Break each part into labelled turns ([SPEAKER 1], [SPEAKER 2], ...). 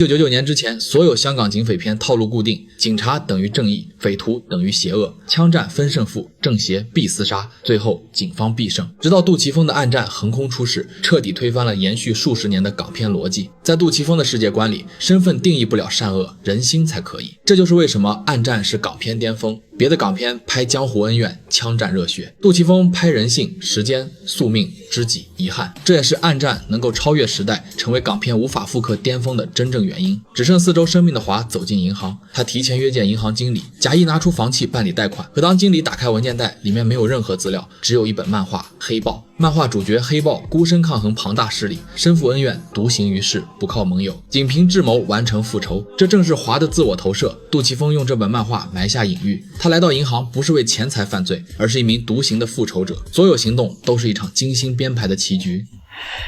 [SPEAKER 1] 1999年之前，所有香港警匪片套路固定，警察等于正义，匪徒等于邪恶，枪战分胜负，正邪必厮杀，最后警方必胜。直到杜琪峰的暗战横空出世，彻底推翻了延续数十年的港片逻辑。在杜琪峰的世界观里，身份定义不了善恶，人心才可以。这就是为什么暗战是港片巅峰，别的港片拍江湖恩怨、枪战热血，杜琪峰拍人性、时间、宿命、知己、遗憾。这也是暗战能够超越时代，成为港片无法复刻巅峰的真正原因。只剩4周生命的华走进银行，他提前约见银行经理，假意拿出房契办理贷款。可当经理打开文件袋，里面没有任何资料，只有一本漫画《黑豹》。漫画主角黑豹孤身抗衡庞大势力，身负恩怨，独行于世，不靠盟友，仅凭智谋完成复仇。这正是华的自我投射。杜琪峰用这本漫画埋下隐喻，他来到银行不是为钱财犯罪，而是一名独行的复仇者，所有行动都是一场精心编排的棋局。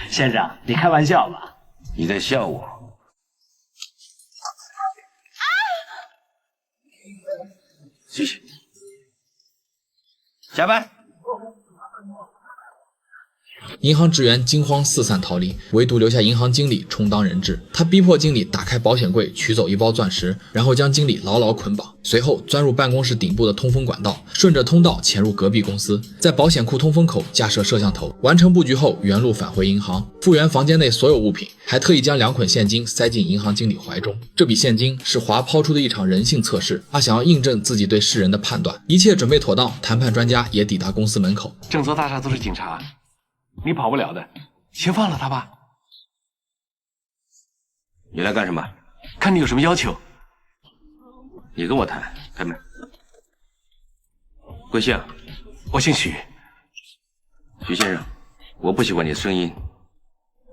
[SPEAKER 2] 先生，你开玩笑吧？
[SPEAKER 3] 你在笑我？谢谢。下班。
[SPEAKER 1] 银行职员惊慌四散逃离，唯独留下银行经理充当人质。他逼迫经理打开保险柜，取走1包钻石，然后将经理牢牢捆绑，随后钻入办公室顶部的通风管道，顺着通道潜入隔壁公司，在保险库通风口架设摄像头。完成布局后，原路返回银行，复原房间内所有物品，还特意将2捆现金塞进银行经理怀中。这笔现金是华抛出的一场人性测试，他想要印证自己对世人的判断。一切准备妥当，谈判专家也抵达公司门口。
[SPEAKER 4] 整座大厦都是警察，你跑不了的，先放了他吧。
[SPEAKER 3] 你来干什么？
[SPEAKER 4] 看你有什么要求。
[SPEAKER 3] 你跟我谈，开门。贵姓？
[SPEAKER 4] 我姓许。
[SPEAKER 3] 许先生，我不喜欢你的声音，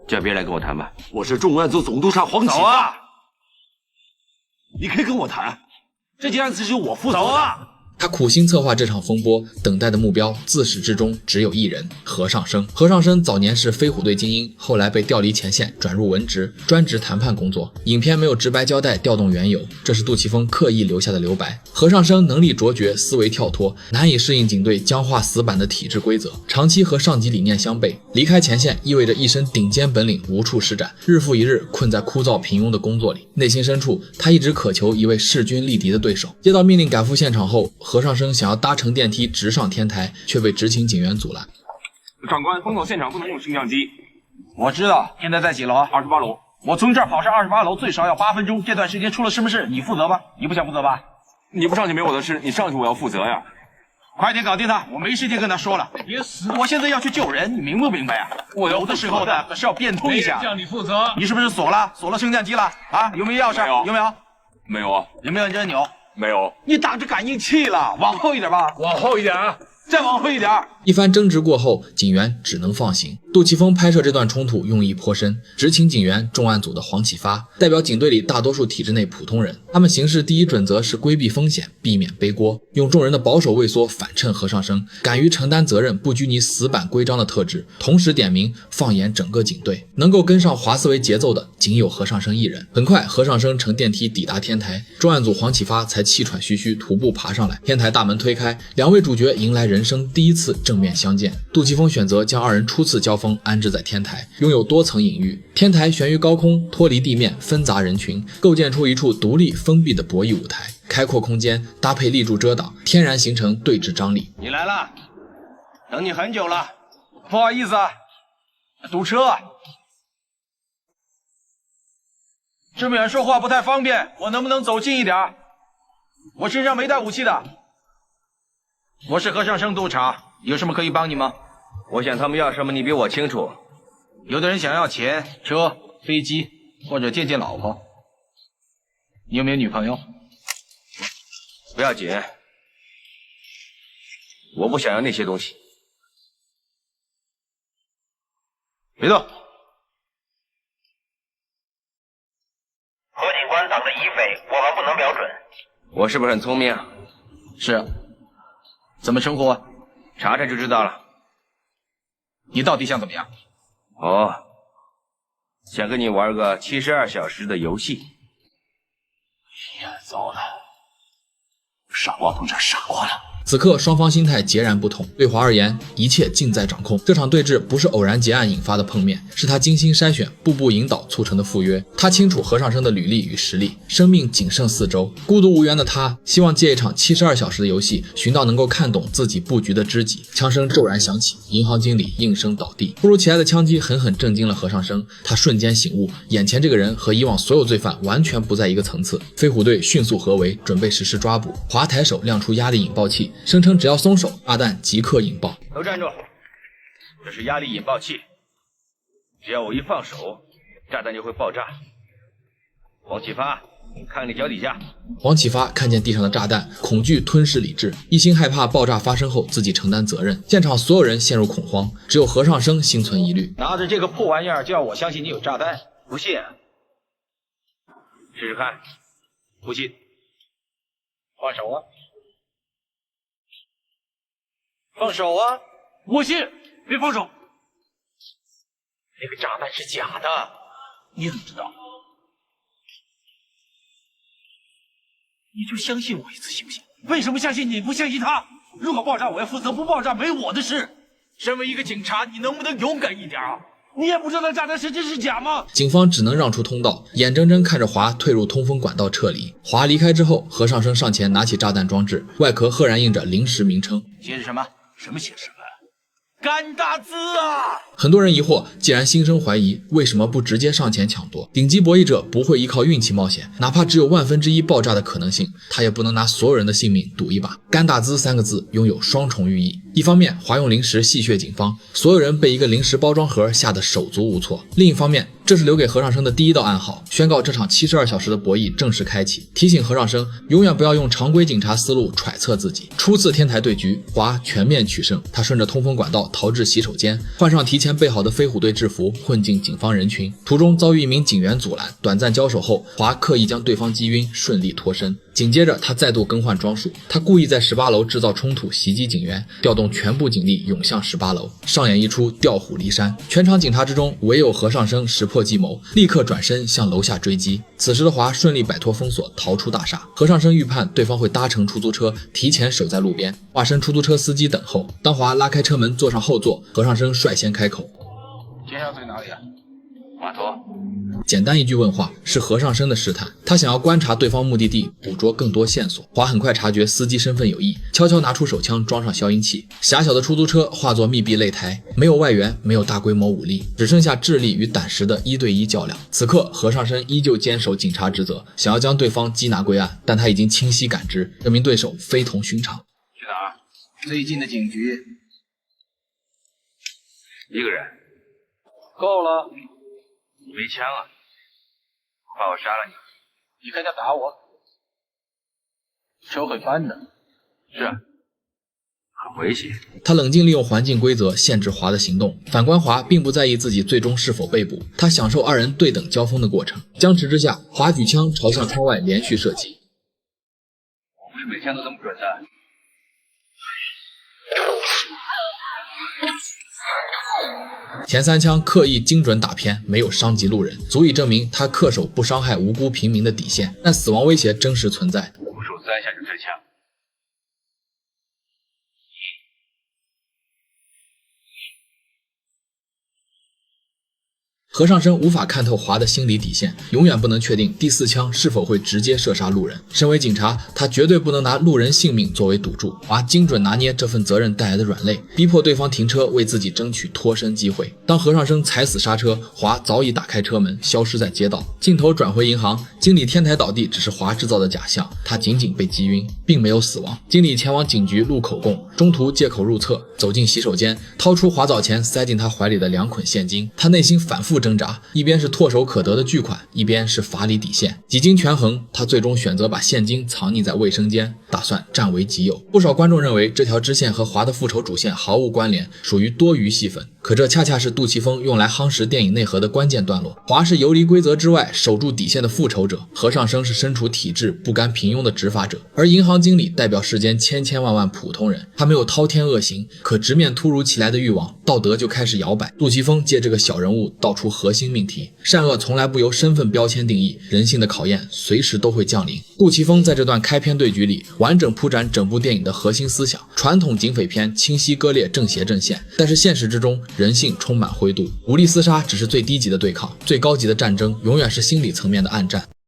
[SPEAKER 3] 叫别人来跟我谈吧。
[SPEAKER 5] 我是重案组总督察黄启
[SPEAKER 3] 走啊！
[SPEAKER 5] 你可以跟我谈，这件案子是由我负责的。
[SPEAKER 3] 走啊！
[SPEAKER 1] 他苦心策划这场风波，等待的目标自始至终只有一人：何尚生。何尚生早年是飞虎队精英，后来被调离前线，转入文职，专职谈判工作。影片没有直白交代调动缘由，这是杜琪峰刻意留下的留白。何尚生能力卓绝，思维跳脱，难以适应警队僵化死板的体制规则，长期和上级理念相悖。离开前线意味着一身顶尖本领无处施展，日复一日困在枯燥平庸的工作里。内心深处，他一直渴求一位势均力敌的对手。接到命令赶赴现场后，何尚生想要搭乘电梯直上天台，却被执勤警员阻拦。
[SPEAKER 6] 长官，封锁现场不能用升降机。
[SPEAKER 7] 我知道，现在在几楼
[SPEAKER 6] ？28楼。
[SPEAKER 7] 我从这儿跑上28楼最少要8分钟，这段时间出了什么事你负责吧？你不想负责吧？
[SPEAKER 6] 你不上去没我的事，你上去我要负责呀。
[SPEAKER 7] 快点搞定他，我没时间跟他说了。别死！我现在要去救人，你明不明白啊？我有的时候呢可是要变通一下。
[SPEAKER 6] 叫你负责。
[SPEAKER 7] 你是不是锁了升降机了？啊？有没有钥匙？有没有？
[SPEAKER 6] 没有啊。
[SPEAKER 7] 有没有按钮？
[SPEAKER 6] 没有。
[SPEAKER 7] 你挡着感应器了，往后一点吧。
[SPEAKER 6] 往后一点啊。
[SPEAKER 7] 再往后一点。
[SPEAKER 1] 一番争执过后，警员只能放行。杜琪峰拍摄这段冲突用意颇深，执勤警员重案组的黄启发代表警队里大多数体制内普通人，他们行事第一准则是规避风险，避免背锅，用众人的保守畏缩反衬何尚生敢于承担责任、不拘泥死板规章的特质。同时点名放眼整个警队，能够跟上华思维节奏的仅有何尚生一人。很快，何尚生乘电梯抵达天台，重案组黄启发才气喘吁吁徒步爬上来。天台大门推开，2位主角迎来人生第一次正面相见。杜琪峰选择将2人初次交锋安置在天台，拥有多层隐喻。天台悬于高空，脱离地面，纷杂人群，构建出一处独立封闭的博弈舞台。开阔空间搭配立柱遮挡，天然形成对峙张力。
[SPEAKER 7] 你来了，等你很久了，不好意思啊，堵车。这么远说话不太方便，我能不能走近一点？我身上没带武器的。我是何尚生督察，有什么可以帮你吗？
[SPEAKER 3] 我想他们要什么你比我清楚。
[SPEAKER 7] 有的人想要钱、车、飞机，或者见见老婆。你有没有女朋友？
[SPEAKER 3] 不要紧，我不想要那些东西。别动！
[SPEAKER 8] 何警官党的疑匪，我们不能瞄准。
[SPEAKER 3] 我是不是很聪明？
[SPEAKER 7] 是。怎么称呼？
[SPEAKER 3] 查查就知道了。
[SPEAKER 7] 你到底想怎么样？
[SPEAKER 3] 哦，想跟你玩个72小时的游戏。
[SPEAKER 5] 糟了，傻瓜碰上傻瓜了。
[SPEAKER 1] 此刻双方心态截然不同，对华而言，一切尽在掌控。这场对峙不是偶然结案引发的碰面，是他精心筛选、步步引导促成的赴约。他清楚何尚生的履历与实力，生命仅剩4周，孤独无援的他希望借一场72小时的游戏，寻到能够看懂自己布局的知己。枪声骤然响起，银行经理应声倒地。突如其来的枪击狠狠震惊了何尚生，他瞬间醒悟，眼前这个人和以往所有罪犯完全不在一个层次。飞虎队迅速合围，准备实施抓捕。华抬手亮出压力引爆器，声称只要松手，炸弹即刻引爆。
[SPEAKER 7] 都站住！这是压力引爆器，只要我一放手，炸弹就会爆炸。黄启发，看你脚底下。
[SPEAKER 1] 黄启发看见地上的炸弹，恐惧吞噬理智，一心害怕爆炸发生后自己承担责任。现场所有人陷入恐慌，只有何尚生心存疑虑。
[SPEAKER 7] 拿着这个破玩意儿就要我相信你有炸弹？不信？试试看。不信？放手啊！放手啊！
[SPEAKER 5] 我信，别放手。
[SPEAKER 7] 那个炸弹是假的，
[SPEAKER 5] 你怎么知道？
[SPEAKER 7] 你就相信我一次行不行？
[SPEAKER 5] 为什么相信你不相信他？如果爆炸我要负责，不爆炸没我的事。
[SPEAKER 7] 身为一个警察，你能不能勇敢一点啊？
[SPEAKER 5] 你也不知道炸弹是真是假吗？
[SPEAKER 1] 警方只能让出通道，眼睁睁看着华退入通风管道撤离。华离开之后，何尚生上前拿起炸弹装置，外壳赫然印着临时名称。
[SPEAKER 7] 写着什么？
[SPEAKER 5] 什么写什么？甘大兹啊！
[SPEAKER 1] 很多人疑惑，既然心生怀疑，为什么不直接上前抢夺？顶级博弈者不会依靠运气冒险，哪怕只有1/1000爆炸的可能性，他也不能拿所有人的性命赌一把。甘大兹3个字拥有双重寓意，一方面华用零食戏谑警方，所有人被一个零食包装盒吓得手足无措；另一方面，这是留给何尚生的第一道暗号，宣告这场72小时的博弈正式开启，提醒何尚生永远不要用常规警察思路揣测自己。初次天台对局，华全面取胜，他顺着通风管道逃至洗手间，换上提前备好的飞虎队制服，混进警方人群，途中遭遇一名警员阻拦，短暂交手后，华刻意将对方击晕，顺利脱身。紧接着他再度更换装束，他故意在18楼制造冲突，袭击警员，调动全部警力涌向18楼，上演一出调虎离山。全场警察之中，唯有何尚生识破计谋，立刻转身向楼下追击。此时的华顺利摆脱封锁，逃出大厦。何尚生预判对方会搭乘出租车，提前守在路边，化身出租车司机等候。当华拉开车门坐上后座，何尚生率先开口：
[SPEAKER 7] 接下去哪里啊？码头。
[SPEAKER 1] 简单一句问话是何尚生的试探，他想要观察对方目的地，捕捉更多线索。华很快察觉司机身份有异，悄悄拿出手枪装上消音器。狭小的出租车化作密闭擂台，没有外援，没有大规模武力，只剩下智力与胆识的1对1较量。此刻何尚生依旧坚守警察职责，想要将对方缉拿归案，但他已经清晰感知这名对手非同寻常。
[SPEAKER 7] 去哪儿？最近的警局。
[SPEAKER 3] 一个人。
[SPEAKER 7] 够了。
[SPEAKER 3] 你没枪啊？怕我杀了你？
[SPEAKER 7] 你看他打我，手很翻的。
[SPEAKER 3] 是啊，很危险。
[SPEAKER 1] 他冷静利用环境规则限制华的行动，反观华并不在意自己最终是否被捕，他享受二人对等交锋的过程。僵持之下，华举枪朝向窗外连续射击。
[SPEAKER 3] 我不是每枪都这么准的。
[SPEAKER 1] 前3枪刻意精准打偏，没有伤及路人，足以证明他恪守不伤害无辜平民的底线。但死亡威胁真实存在。
[SPEAKER 3] 我数3下就开枪。
[SPEAKER 1] 何尚生无法看透华的心理底线，永远不能确定第4枪是否会直接射杀路人。身为警察，他绝对不能拿路人性命作为赌注。华精准拿捏这份责任带来的软肋，逼迫对方停车，为自己争取脱身机会。当何尚生踩死刹车，华早已打开车门，消失在街道。镜头转回银行，经理天台倒地只是华制造的假象，他仅仅被击晕，并没有死亡。经理前往警局录口供，中途借口入厕，走进洗手间，掏出华早前塞进他怀里的2捆现金。他内心反复挣扎，一边是唾手可得的巨款，一边是法理底线。几经权衡，他最终选择把现金藏匿在卫生间，打算占为己有。不少观众认为这条支线和华的复仇主线毫无关联，属于多余戏份。可这恰恰是杜琪峰用来夯实电影内核的关键段落。华是游离规则之外守住底线的复仇者，何尚生是身处体制不甘平庸的执法者，而银行经理代表世间千千万万普通人。他没有滔天恶行，可直面突如其来的欲望，道德就开始摇摆。杜琪峰借这个小人物道出核心命题：善恶从来不由身份标签定义，人性的考验随时都会降临。杜琪峰在这段开篇对局里完整铺展整部电影的核心思想。传统警匪片清晰割裂正邪阵线，但是现实之中人性充满灰度，武力厮杀只是最低级的对抗，最高级的战争永远是心理层面的暗战。